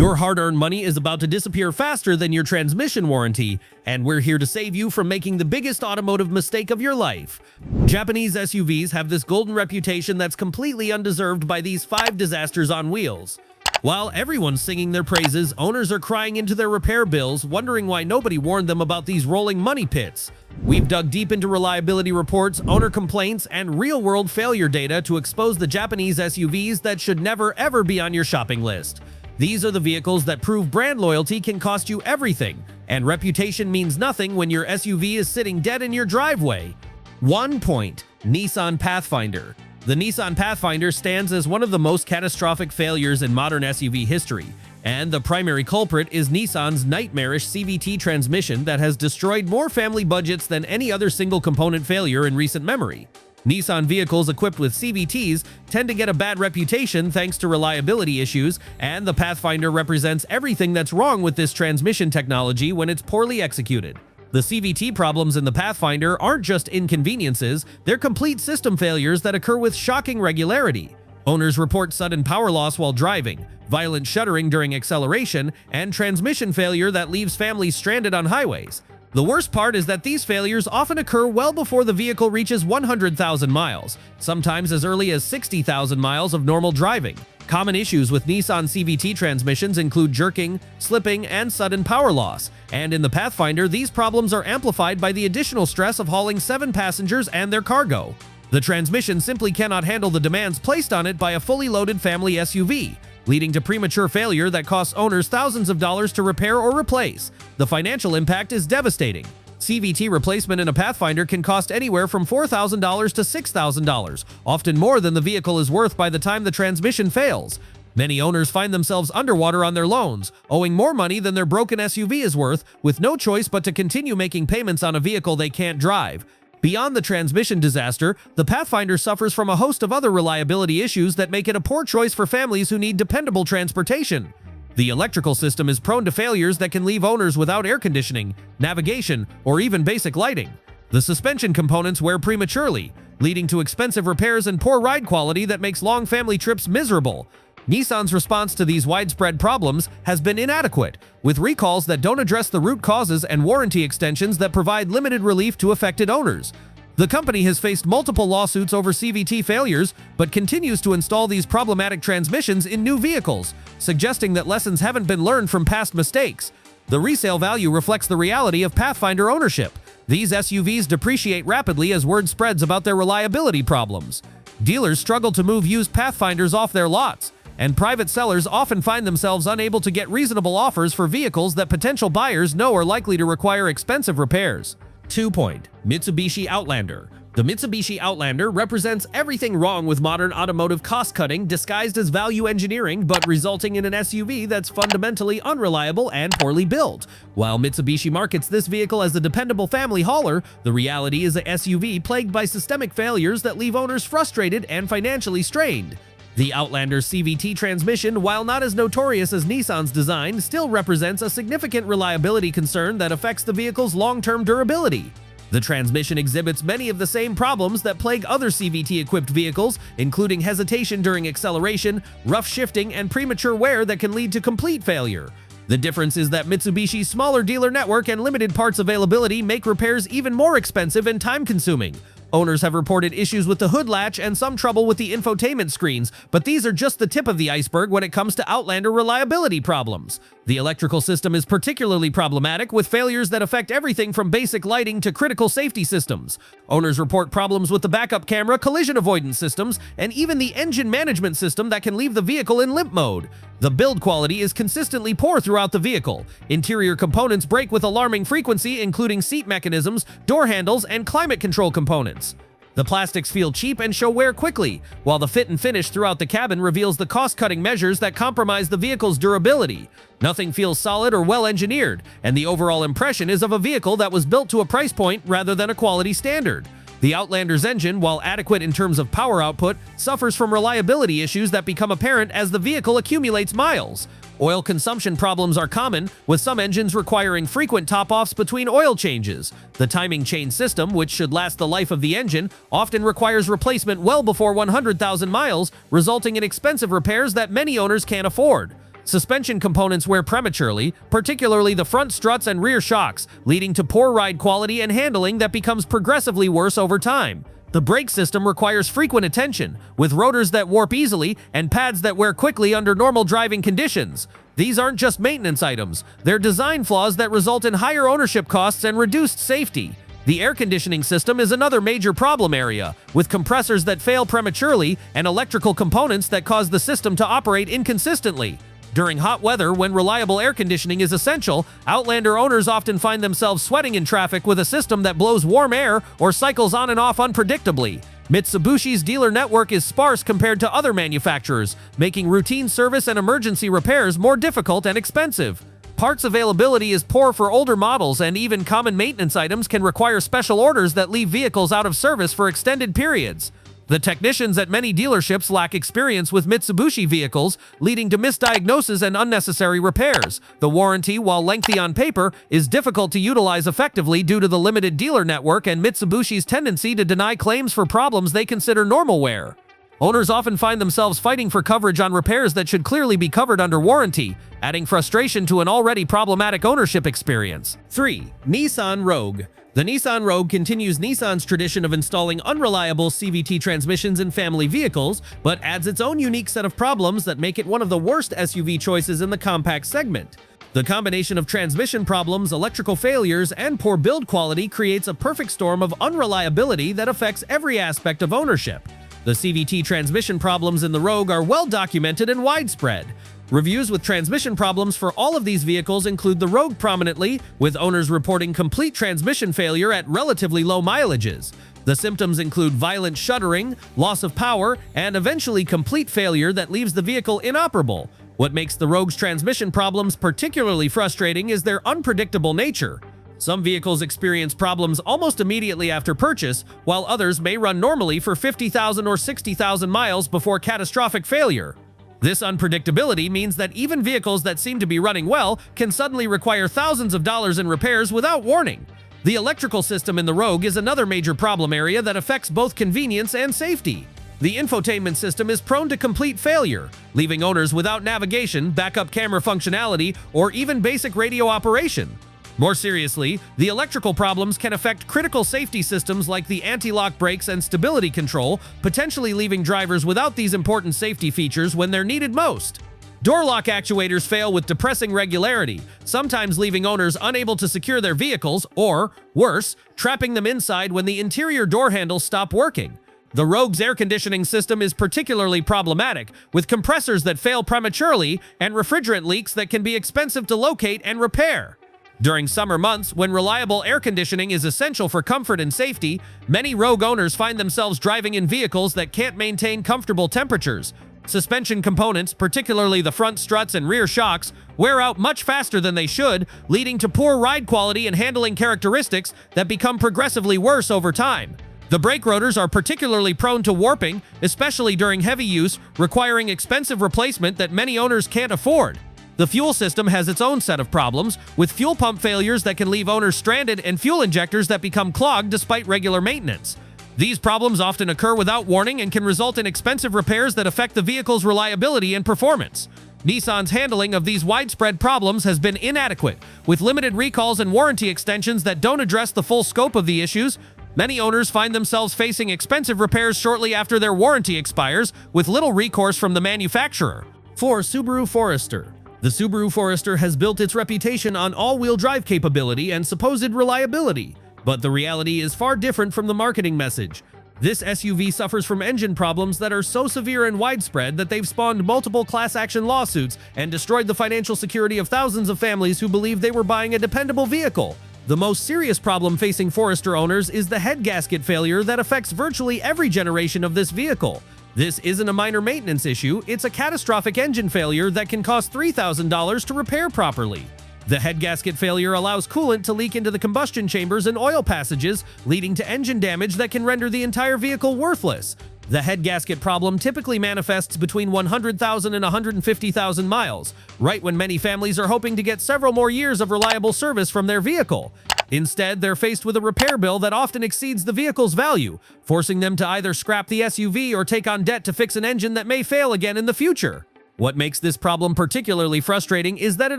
Your hard-earned money is about to disappear faster than your transmission warranty, and we're here to save you from making the biggest automotive mistake of your life. Japanese SUVs have this golden reputation that's completely undeserved by these 5 disasters on wheels. While everyone's singing their praises, owners are crying into their repair bills, wondering why nobody warned them about these rolling money pits. We've dug deep into reliability reports, owner complaints, and real-world failure data to expose the Japanese SUVs that should never ever be on your shopping list. These are the vehicles that prove brand loyalty can cost you everything, and reputation means nothing when your SUV is sitting dead in your driveway. 1 point. Nissan Pathfinder. The Nissan Pathfinder stands as one of the most catastrophic failures in modern SUV history, and the primary culprit is Nissan's nightmarish CVT transmission that has destroyed more family budgets than any other single-component failure in recent memory. Nissan vehicles equipped with CVTs tend to get a bad reputation thanks to reliability issues, and the Pathfinder represents everything that's wrong with this transmission technology when it's poorly executed. The CVT problems in the Pathfinder aren't just inconveniences, they're complete system failures that occur with shocking regularity. Owners report sudden power loss while driving, violent shuddering during acceleration, and transmission failure that leaves families stranded on highways. The worst part is that these failures often occur well before the vehicle reaches 100,000 miles, sometimes as early as 60,000 miles of normal driving. Common issues with Nissan CVT transmissions include jerking, slipping, and sudden power loss, and in the Pathfinder, these problems are amplified by the additional stress of hauling 7 passengers and their cargo. The transmission simply cannot handle the demands placed on it by a fully loaded family SUV, leading to premature failure that costs owners thousands of dollars to repair or replace. The financial impact is devastating. CVT replacement in a Pathfinder can cost anywhere from $4,000 to $6,000, often more than the vehicle is worth by the time the transmission fails. Many owners find themselves underwater on their loans, owing more money than their broken SUV is worth, with no choice but to continue making payments on a vehicle they can't drive. Beyond the transmission disaster, the Pathfinder suffers from a host of other reliability issues that make it a poor choice for families who need dependable transportation. The electrical system is prone to failures that can leave owners without air conditioning, navigation, or even basic lighting. The suspension components wear prematurely, leading to expensive repairs and poor ride quality that makes long family trips miserable. Nissan's response to these widespread problems has been inadequate, with recalls that don't address the root causes and warranty extensions that provide limited relief to affected owners. The company has faced multiple lawsuits over CVT failures, but continues to install these problematic transmissions in new vehicles, suggesting that lessons haven't been learned from past mistakes. The resale value reflects the reality of Pathfinder ownership. These SUVs depreciate rapidly as word spreads about their reliability problems. Dealers struggle to move used Pathfinders off their lots, and private sellers often find themselves unable to get reasonable offers for vehicles that potential buyers know are likely to require expensive repairs. 2 point. Mitsubishi Outlander. The Mitsubishi Outlander represents everything wrong with modern automotive cost-cutting disguised as value engineering, but resulting in an SUV that's fundamentally unreliable and poorly built. While Mitsubishi markets this vehicle as a dependable family hauler, the reality is a SUV plagued by systemic failures that leave owners frustrated and financially strained. The Outlander's CVT transmission, while not as notorious as Nissan's design, still represents a significant reliability concern that affects the vehicle's long-term durability. The transmission exhibits many of the same problems that plague other CVT-equipped vehicles, including hesitation during acceleration, rough shifting, and premature wear that can lead to complete failure. The difference is that Mitsubishi's smaller dealer network and limited parts availability make repairs even more expensive and time-consuming. Owners have reported issues with the hood latch and some trouble with the infotainment screens, but these are just the tip of the iceberg when it comes to Outlander reliability problems. The electrical system is particularly problematic, with failures that affect everything from basic lighting to critical safety systems. Owners report problems with the backup camera, collision avoidance systems, and even the engine management system that can leave the vehicle in limp mode. The build quality is consistently poor throughout the vehicle. Interior components break with alarming frequency, including seat mechanisms, door handles, and climate control components. The plastics feel cheap and show wear quickly, while the fit and finish throughout the cabin reveals the cost-cutting measures that compromise the vehicle's durability. Nothing feels solid or well-engineered, and the overall impression is of a vehicle that was built to a price point rather than a quality standard. The Outlander's engine, while adequate in terms of power output, suffers from reliability issues that become apparent as the vehicle accumulates miles. Oil consumption problems are common, with some engines requiring frequent top-offs between oil changes. The timing chain system, which should last the life of the engine, often requires replacement well before 100,000 miles, resulting in expensive repairs that many owners can't afford. Suspension components wear prematurely, particularly the front struts and rear shocks, leading to poor ride quality and handling that becomes progressively worse over time. The brake system requires frequent attention, with rotors that warp easily and pads that wear quickly under normal driving conditions. These aren't just maintenance items, they're design flaws that result in higher ownership costs and reduced safety. The air conditioning system is another major problem area, with compressors that fail prematurely and electrical components that cause the system to operate inconsistently. During hot weather, when reliable air conditioning is essential, Outlander owners often find themselves sweating in traffic with a system that blows warm air or cycles on and off unpredictably. Mitsubishi's dealer network is sparse compared to other manufacturers, making routine service and emergency repairs more difficult and expensive. Parts availability is poor for older models, and even common maintenance items can require special orders that leave vehicles out of service for extended periods. The technicians at many dealerships lack experience with Mitsubishi vehicles, leading to misdiagnosis and unnecessary repairs. The warranty, while lengthy on paper, is difficult to utilize effectively due to the limited dealer network and Mitsubishi's tendency to deny claims for problems they consider normal wear. Owners often find themselves fighting for coverage on repairs that should clearly be covered under warranty, adding frustration to an already problematic ownership experience. 3. Nissan Rogue. The Nissan Rogue continues Nissan's tradition of installing unreliable CVT transmissions in family vehicles, but adds its own unique set of problems that make it one of the worst SUV choices in the compact segment. The combination of transmission problems, electrical failures, and poor build quality creates a perfect storm of unreliability that affects every aspect of ownership. The CVT transmission problems in the Rogue are well documented and widespread. Reviews with transmission problems for all of these vehicles include the Rogue prominently, with owners reporting complete transmission failure at relatively low mileages. The symptoms include violent shuddering, loss of power, and eventually complete failure that leaves the vehicle inoperable. What makes the Rogue's transmission problems particularly frustrating is their unpredictable nature. Some vehicles experience problems almost immediately after purchase, while others may run normally for 50,000 or 60,000 miles before catastrophic failure. This unpredictability means that even vehicles that seem to be running well can suddenly require thousands of dollars in repairs without warning. The electrical system in the Rogue is another major problem area that affects both convenience and safety. The infotainment system is prone to complete failure, leaving owners without navigation, backup camera functionality, or even basic radio operation. More seriously, the electrical problems can affect critical safety systems like the anti-lock brakes and stability control, potentially leaving drivers without these important safety features when they're needed most. Door lock actuators fail with depressing regularity, sometimes leaving owners unable to secure their vehicles or, worse, trapping them inside when the interior door handles stop working. The Rogue's air conditioning system is particularly problematic, with compressors that fail prematurely and refrigerant leaks that can be expensive to locate and repair. During summer months, when reliable air conditioning is essential for comfort and safety, many Rogue owners find themselves driving in vehicles that can't maintain comfortable temperatures. Suspension components, particularly the front struts and rear shocks, wear out much faster than they should, leading to poor ride quality and handling characteristics that become progressively worse over time. The brake rotors are particularly prone to warping, especially during heavy use, requiring expensive replacement that many owners can't afford. The fuel system has its own set of problems, with fuel pump failures that can leave owners stranded and fuel injectors that become clogged despite regular maintenance. These problems often occur without warning and can result in expensive repairs that affect the vehicle's reliability and performance. Nissan's handling of these widespread problems has been inadequate, with limited recalls and warranty extensions that don't address the full scope of the issues. Many owners find themselves facing expensive repairs shortly after their warranty expires, with little recourse from the manufacturer. 4. Subaru Forester. The Subaru Forester has built its reputation on all-wheel drive capability and supposed reliability, but the reality is far different from the marketing message. This SUV suffers from engine problems that are so severe and widespread that they've spawned multiple class action lawsuits and destroyed the financial security of thousands of families who believed they were buying a dependable vehicle. The most serious problem facing Forester owners is the head gasket failure that affects virtually every generation of this vehicle. This isn't a minor maintenance issue, it's a catastrophic engine failure that can cost $3,000 to repair properly. The head gasket failure allows coolant to leak into the combustion chambers and oil passages, leading to engine damage that can render the entire vehicle worthless. The head gasket problem typically manifests between 100,000 and 150,000 miles, right when many families are hoping to get several more years of reliable service from their vehicle. Instead, they're faced with a repair bill that often exceeds the vehicle's value, forcing them to either scrap the SUV or take on debt to fix an engine that may fail again in the future. What makes this problem particularly frustrating is that it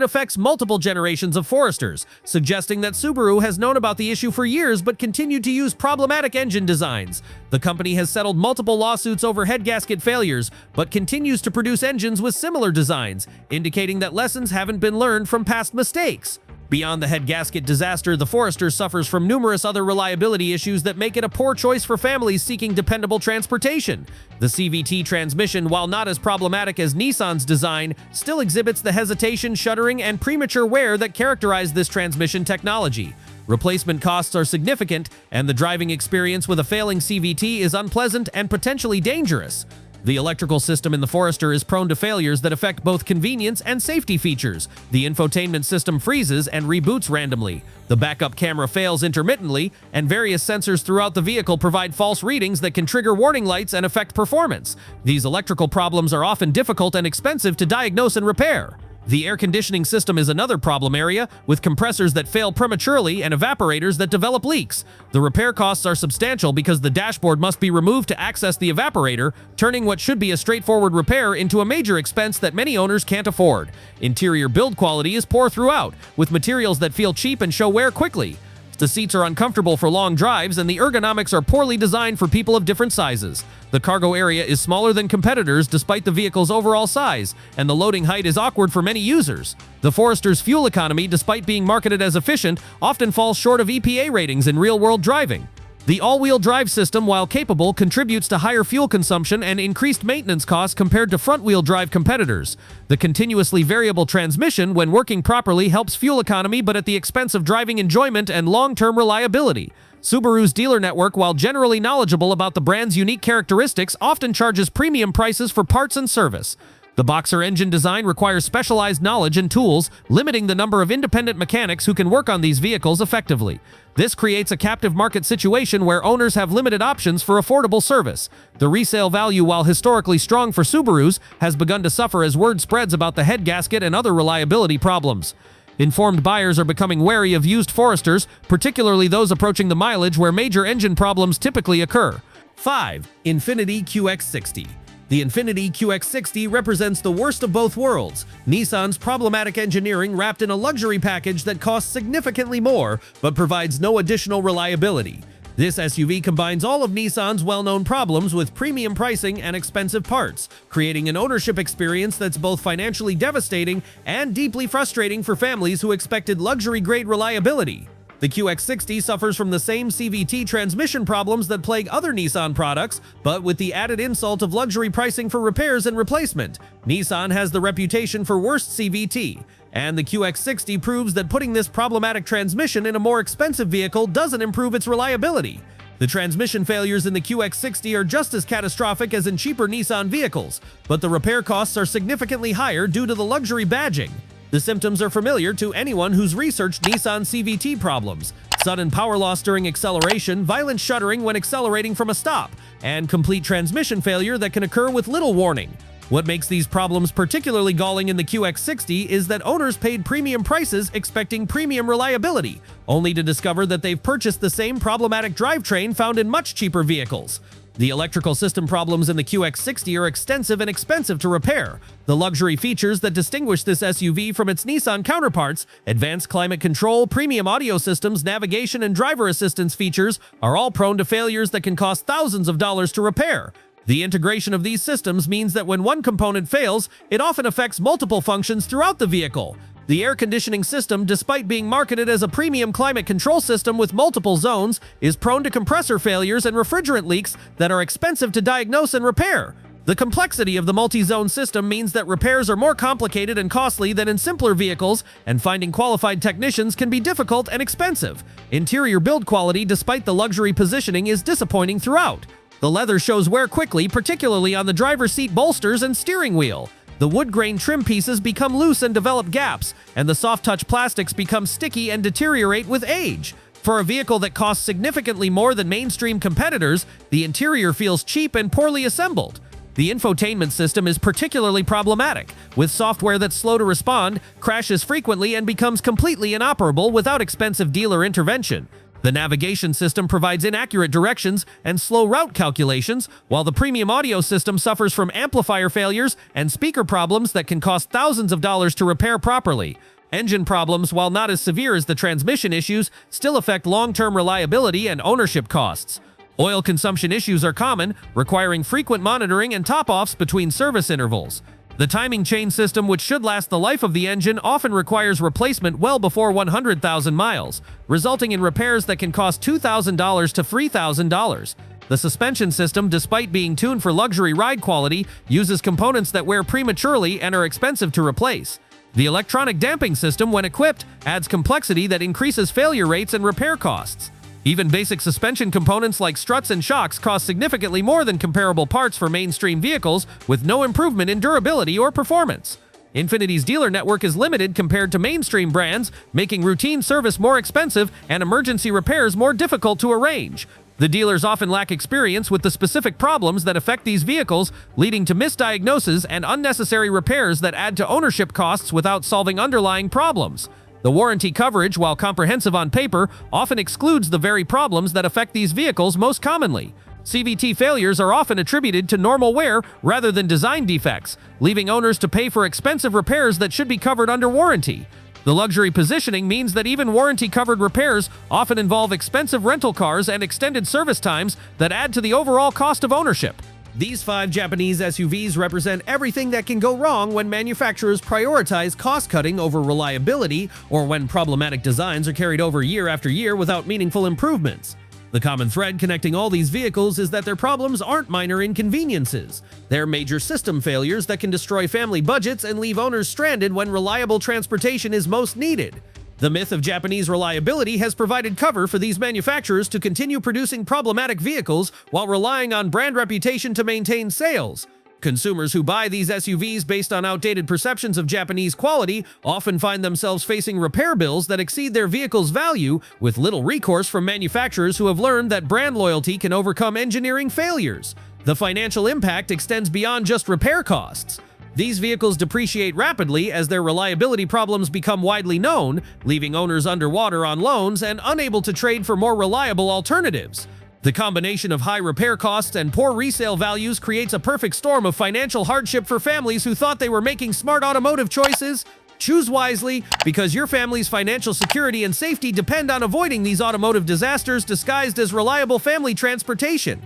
affects multiple generations of Foresters, suggesting that Subaru has known about the issue for years but continued to use problematic engine designs. The company has settled multiple lawsuits over head gasket failures, but continues to produce engines with similar designs, indicating that lessons haven't been learned from past mistakes. Beyond the head gasket disaster, the Forester suffers from numerous other reliability issues that make it a poor choice for families seeking dependable transportation. The CVT transmission, while not as problematic as Nissan's design, still exhibits the hesitation, shuddering, and premature wear that characterize this transmission technology. Replacement costs are significant, and the driving experience with a failing CVT is unpleasant and potentially dangerous. The electrical system in the Forester is prone to failures that affect both convenience and safety features. The infotainment system freezes and reboots randomly. The backup camera fails intermittently, and various sensors throughout the vehicle provide false readings that can trigger warning lights and affect performance. These electrical problems are often difficult and expensive to diagnose and repair. The air conditioning system is another problem area, with compressors that fail prematurely and evaporators that develop leaks. The repair costs are substantial because the dashboard must be removed to access the evaporator, turning what should be a straightforward repair into a major expense that many owners can't afford. Interior build quality is poor throughout, with materials that feel cheap and show wear quickly. The seats are uncomfortable for long drives, and the ergonomics are poorly designed for people of different sizes. The cargo area is smaller than competitors despite the vehicle's overall size, and the loading height is awkward for many users. The Forester's fuel economy, despite being marketed as efficient, often falls short of EPA ratings in real-world driving. The all-wheel drive system, while capable, contributes to higher fuel consumption and increased maintenance costs compared to front-wheel drive competitors. The continuously variable transmission, when working properly, helps fuel economy but at the expense of driving enjoyment and long-term reliability. Subaru's dealer network, while generally knowledgeable about the brand's unique characteristics, often charges premium prices for parts and service. The Boxer engine design requires specialized knowledge and tools, limiting the number of independent mechanics who can work on these vehicles effectively. This creates a captive market situation where owners have limited options for affordable service. The resale value, while historically strong for Subarus, has begun to suffer as word spreads about the head gasket and other reliability problems. Informed buyers are becoming wary of used Foresters, particularly those approaching the mileage where major engine problems typically occur. 5. Infiniti QX60. The Infiniti QX60 represents the worst of both worlds. Nissan's problematic engineering wrapped in a luxury package that costs significantly more, but provides no additional reliability. This SUV combines all of Nissan's well-known problems with premium pricing and expensive parts, creating an ownership experience that's both financially devastating and deeply frustrating for families who expected luxury-grade reliability. The QX60 suffers from the same CVT transmission problems that plague other Nissan products, but with the added insult of luxury pricing for repairs and replacement. Nissan has the reputation for worst CVT, and the QX60 proves that putting this problematic transmission in a more expensive vehicle doesn't improve its reliability. The transmission failures in the QX60 are just as catastrophic as in cheaper Nissan vehicles, but the repair costs are significantly higher due to the luxury badging. The symptoms are familiar to anyone who's researched Nissan CVT problems: sudden power loss during acceleration, violent shuddering when accelerating from a stop, and complete transmission failure that can occur with little warning. What makes these problems particularly galling in the QX60 is that owners paid premium prices expecting premium reliability, only to discover that they've purchased the same problematic drivetrain found in much cheaper vehicles. The electrical system problems in the QX60 are extensive and expensive to repair. The luxury features that distinguish this SUV from its Nissan counterparts, advanced climate control, premium audio systems, navigation, and driver assistance features, are all prone to failures that can cost thousands of dollars to repair. The integration of these systems means that when one component fails, it often affects multiple functions throughout the vehicle. The air conditioning system, despite being marketed as a premium climate control system with multiple zones, is prone to compressor failures and refrigerant leaks that are expensive to diagnose and repair. The complexity of the multi-zone system means that repairs are more complicated and costly than in simpler vehicles, and finding qualified technicians can be difficult and expensive. Interior build quality, despite the luxury positioning, is disappointing throughout. The leather shows wear quickly, particularly on the driver's seat bolsters and steering wheel. The wood grain trim pieces become loose and develop gaps, and the soft-touch plastics become sticky and deteriorate with age. For a vehicle that costs significantly more than mainstream competitors, the interior feels cheap and poorly assembled. The infotainment system is particularly problematic, with software that's slow to respond, crashes frequently, and becomes completely inoperable without expensive dealer intervention. The navigation system provides inaccurate directions and slow route calculations, while the premium audio system suffers from amplifier failures and speaker problems that can cost thousands of dollars to repair properly. Engine problems, while not as severe as the transmission issues, still affect long-term reliability and ownership costs. Oil consumption issues are common, requiring frequent monitoring and top-offs between service intervals. The timing chain system, which should last the life of the engine, often requires replacement well before 100,000 miles, resulting in repairs that can cost $2,000 to $3,000. The suspension system, despite being tuned for luxury ride quality, uses components that wear prematurely and are expensive to replace. The electronic damping system, when equipped, adds complexity that increases failure rates and repair costs. Even basic suspension components like struts and shocks cost significantly more than comparable parts for mainstream vehicles, with no improvement in durability or performance. Infinity's dealer network is limited compared to mainstream brands, making routine service more expensive and emergency repairs more difficult to arrange. The dealers often lack experience with the specific problems that affect these vehicles, leading to misdiagnoses and unnecessary repairs that add to ownership costs without solving underlying problems. The warranty coverage, while comprehensive on paper, often excludes the very problems that affect these vehicles most commonly. CVT failures are often attributed to normal wear rather than design defects, leaving owners to pay for expensive repairs that should be covered under warranty. The luxury positioning means that even warranty-covered repairs often involve expensive rental cars and extended service times that add to the overall cost of ownership. These 5 Japanese SUVs represent everything that can go wrong when manufacturers prioritize cost-cutting over reliability, or when problematic designs are carried over year after year without meaningful improvements. The common thread connecting all these vehicles is that their problems aren't minor inconveniences. They're major system failures that can destroy family budgets and leave owners stranded when reliable transportation is most needed. The myth of Japanese reliability has provided cover for these manufacturers to continue producing problematic vehicles while relying on brand reputation to maintain sales. Consumers who buy these SUVs based on outdated perceptions of Japanese quality often find themselves facing repair bills that exceed their vehicle's value, with little recourse from manufacturers who have learned that brand loyalty can overcome engineering failures. The financial impact extends beyond just repair costs. These vehicles depreciate rapidly as their reliability problems become widely known, leaving owners underwater on loans and unable to trade for more reliable alternatives. The combination of high repair costs and poor resale values creates a perfect storm of financial hardship for families who thought they were making smart automotive choices. Choose wisely, because your family's financial security and safety depend on avoiding these automotive disasters disguised as reliable family transportation.